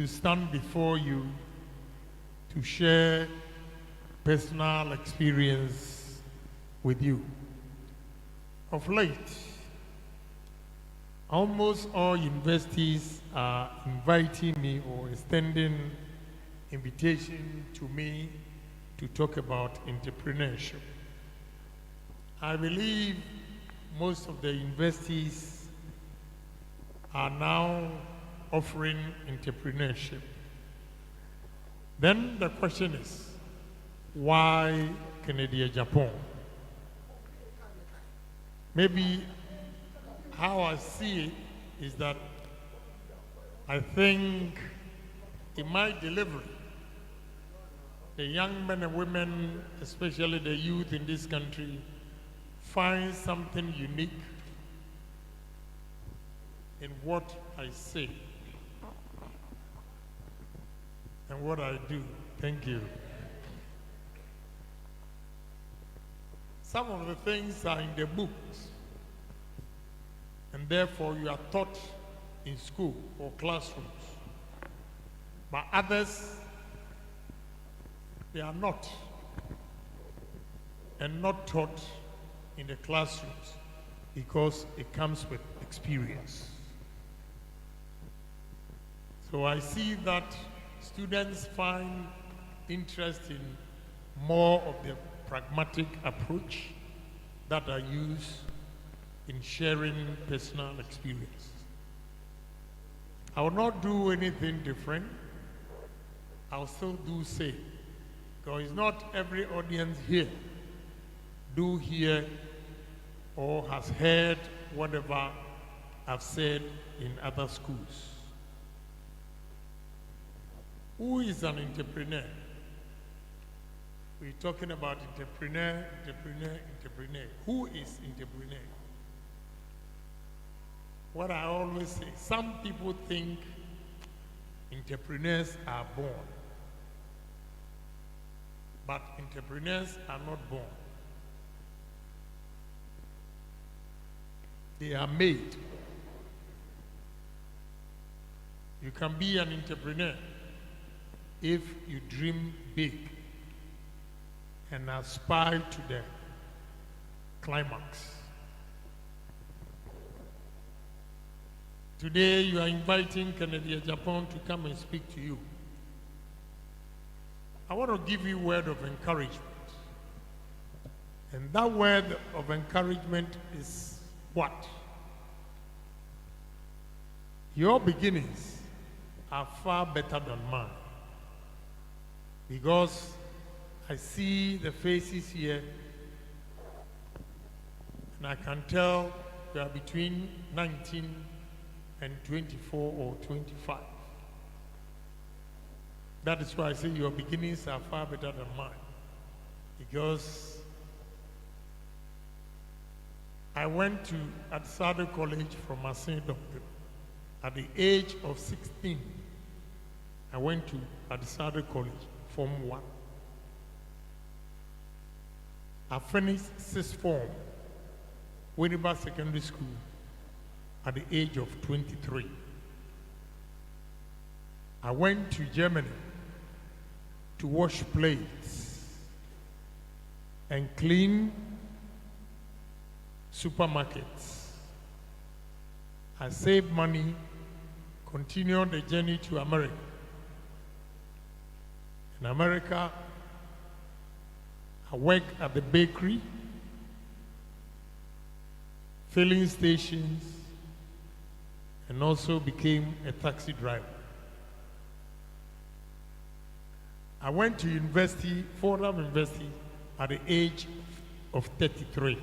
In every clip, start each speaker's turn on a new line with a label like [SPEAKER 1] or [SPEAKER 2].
[SPEAKER 1] to stand before you to share personal experience with you. Of late, almost all universities are inviting me or extending invitation to me to talk about entrepreneurship. I believe most of the universities are now offering entrepreneurship. Then the question is, why Agyapong? Maybe how I see it is that I think in my delivery, the young men and women, especially the youth in this country, find something unique in what I say and what I do. Thank you. Some of the things are in the books, and therefore you are taught in school or classrooms. But others, they are not, and not taught in the classrooms because it comes with experience. So I see that students find interest in more of the pragmatic approach that I use in sharing personal experience. I will not do anything different. I'll still do same. Because it's not every audience here do hear or has heard whatever I've said in other schools. Who is an entrepreneur? We're talking about entrepreneur. Who is entrepreneur? What I always say, some people think entrepreneurs are born, but entrepreneurs are not born. They are made. You can be an entrepreneur if you dream big and aspire to the climax. Today you are inviting Agyapong to come and speak to you. I want to give you a word of encouragement. And that word of encouragement is what? Your beginnings are far better than mine. Because I see the faces here, and I can tell you are between 19 and 24 or 25. That is why I say your beginnings are far better than mine. Because I went to Adsado College from Marseille Doctor. At the age of 16, I went to Adsado College, Form 1. I finished 6th form, Winneba Secondary School, at the age of 23. I went to Germany to wash plates and clean supermarkets. I saved money, continued the journey to America. In America, I worked at the bakery, filling stations, and also became a taxi driver. I went to university, Fordham University, at the age of 33.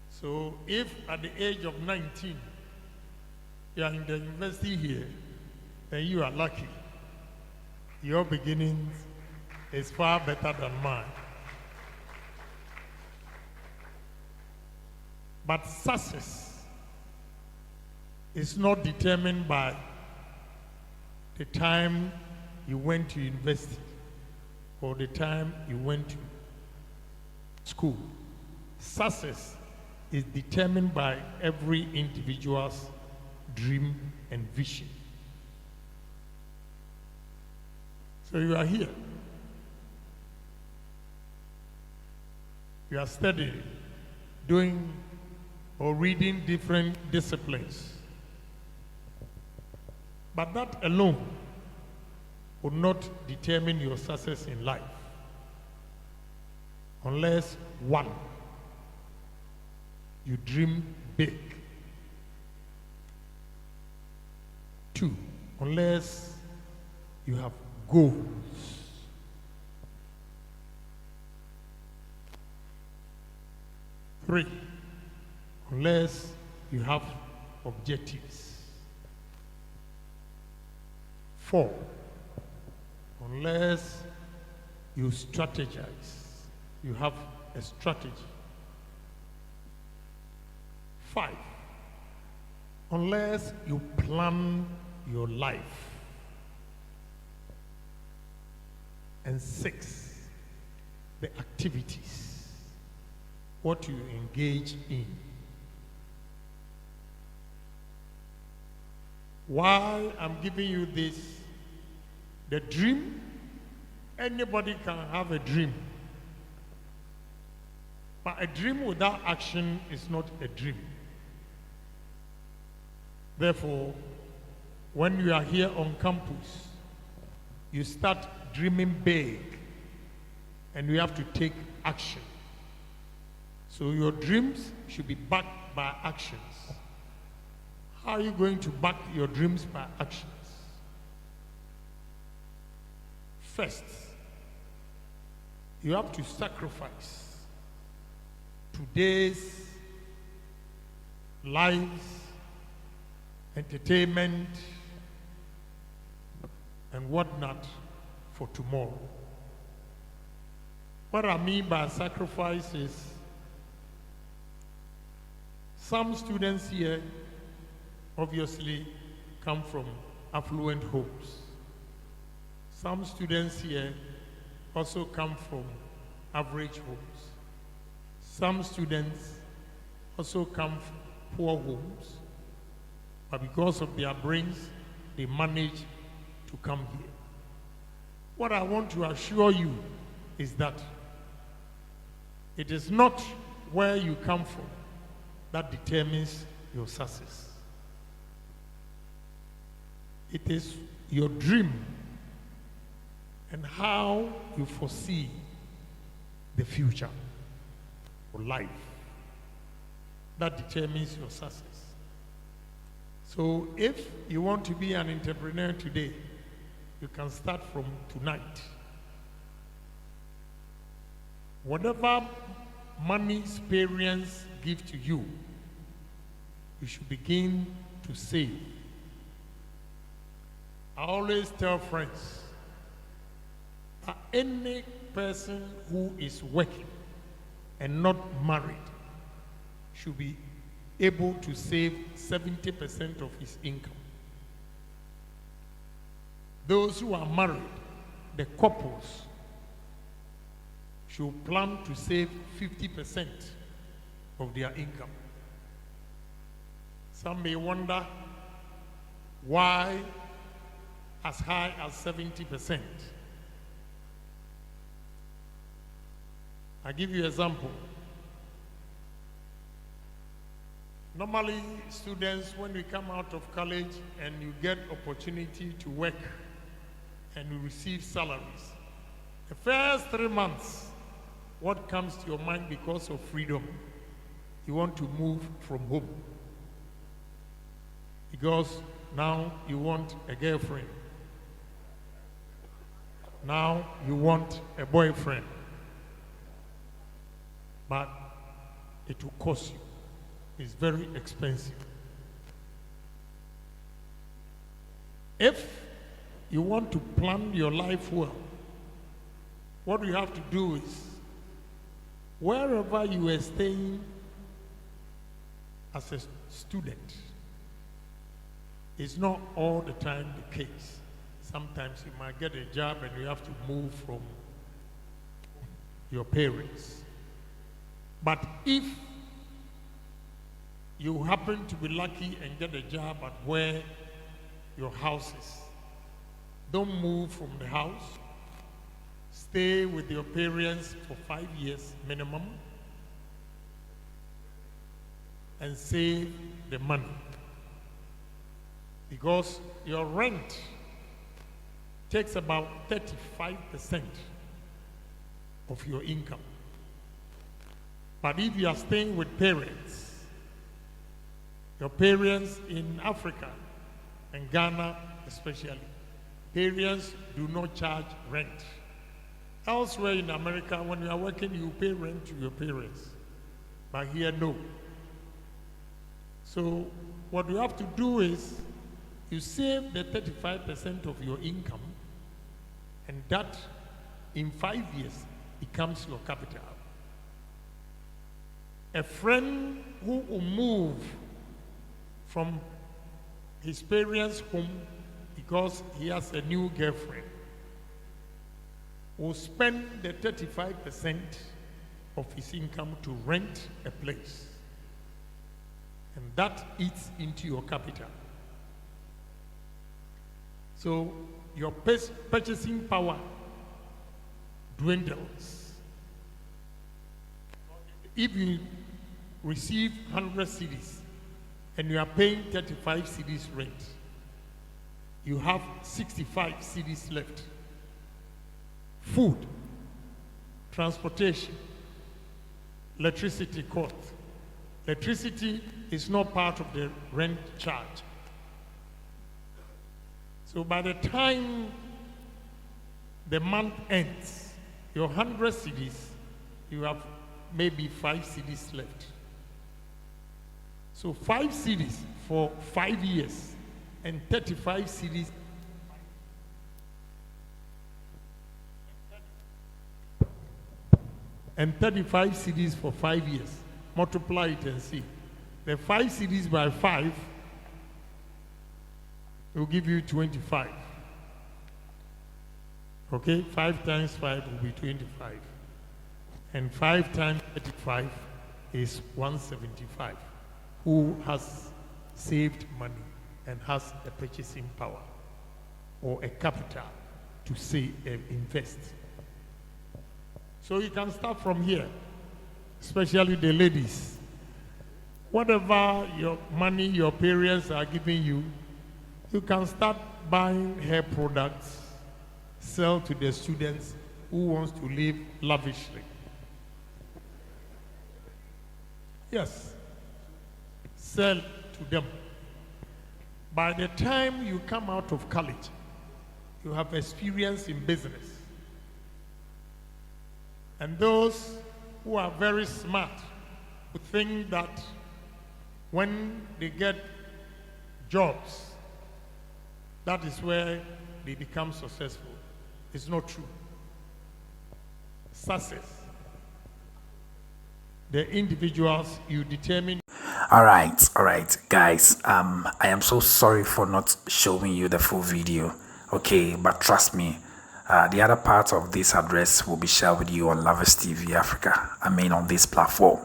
[SPEAKER 1] So if at the age of 19, you are in the university here, then you are lucky. Your beginnings is far better than mine. But success is not determined by the time you went to university or the time you went to school. Success is determined by every individual's dream and vision. So you are here. You are studying, doing or reading different disciplines. But that alone will not determine your success in life. Unless, one, you dream big. Two, unless you have goals. Three, unless you have objectives. Four, unless you strategize, you have a strategy. Five, unless you plan your life. And six, the activities, what you engage in. Why I'm giving you this, the dream, anybody can have a dream. But a dream without action is not a dream. Therefore, when you are here on campus, you start dreaming big and you have to take action. So your dreams should be backed by actions. How are you going to back your dreams by actions? First, you have to sacrifice today's lives, entertainment, and whatnot for tomorrow. What I mean by sacrifice is some students here obviously come from affluent homes. Some students here also come from average homes. Some students also come from poor homes, but because of their brains, they manage to come here. What I want to assure you is that it is not where you come from that determines your success. It is your dream and how you foresee the future or life that determines your success. So if you want to be an entrepreneur today, you can start from tonight. Whatever money experience gives to you, you should begin to save. I always tell friends that any person who is working and not married should be able to save 70% of his income. Those who are married, the couples, should plan to save 50% of their income. Some may wonder why as high as 70%. I give you an example. Normally, students, when we come out of college and you get opportunity to work and you receive salaries, the first 3 months, what comes to your mind because of freedom? You want to move from home. Because now you want a girlfriend. Now you want a boyfriend. But it will cost you. It's very expensive. If you want to plan your life well, what you have to do is, wherever you are staying as a student, it's not all the time the case. Sometimes you might get a job and you have to move from your parents. But if you happen to be lucky and get a job at where your house is, don't move from the house. stay with your parents for 5 years minimum and save the money, because your rent takes about 35% of your income. But if you are staying with parents, your parents in Africa and Ghana especially, parents do not charge rent. Elsewhere in America, when you are working, you pay rent to your parents. But here, no. So what you have to do is you save the 35% of your income, and that in 5 years becomes your capital. A friend who will move from his parents' home because he has a new girlfriend will spend the 35% of his income to rent a place. And that eats into your capital. So your purchasing power dwindles. If you receive 100 cedis and you are paying 35 cedis rent, you have 65 cedis left. Food, transportation, electricity cost. Electricity is not part of the rent charge. So by the time the month ends, your 100 cedis, you have maybe 5 cedis left. So 5 cedis for 5 years and 35 cedis. And 35 cedis for 5 years. Multiply it and see. The 5 cedis by 5 will give you 25. Okay, 5 times 5 will be 25. And 5 times 35 is 175. Who has saved money and has a purchasing power or a capital to save and invest. So you can start from here, especially the ladies. Whatever your money your parents are giving you, you can start buying hair products, sell to the students who wants to live lavishly. Yes, sell to them. By the time you come out of college, you have experience in business. And those who are very smart who think that when they get jobs, that is where they become successful. It's not true. Success, the individuals you determine.
[SPEAKER 2] All right, guys. I am so sorry for not showing you the full video. Okay, but trust me, the other part of this address will be shared with you on Lovers TV Africa. I mean, on this platform.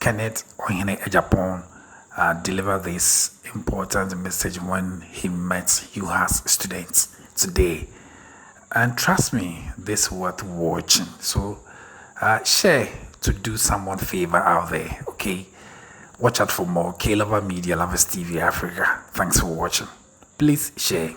[SPEAKER 2] Kenneth Ohene Agyapong delivered this important message when he met UHAS students today. And trust me, this is worth watching. So share to do someone favor out there, okay? Watch out for more. K-Lover Media, Lovers TV Africa. Thanks for watching. Please share.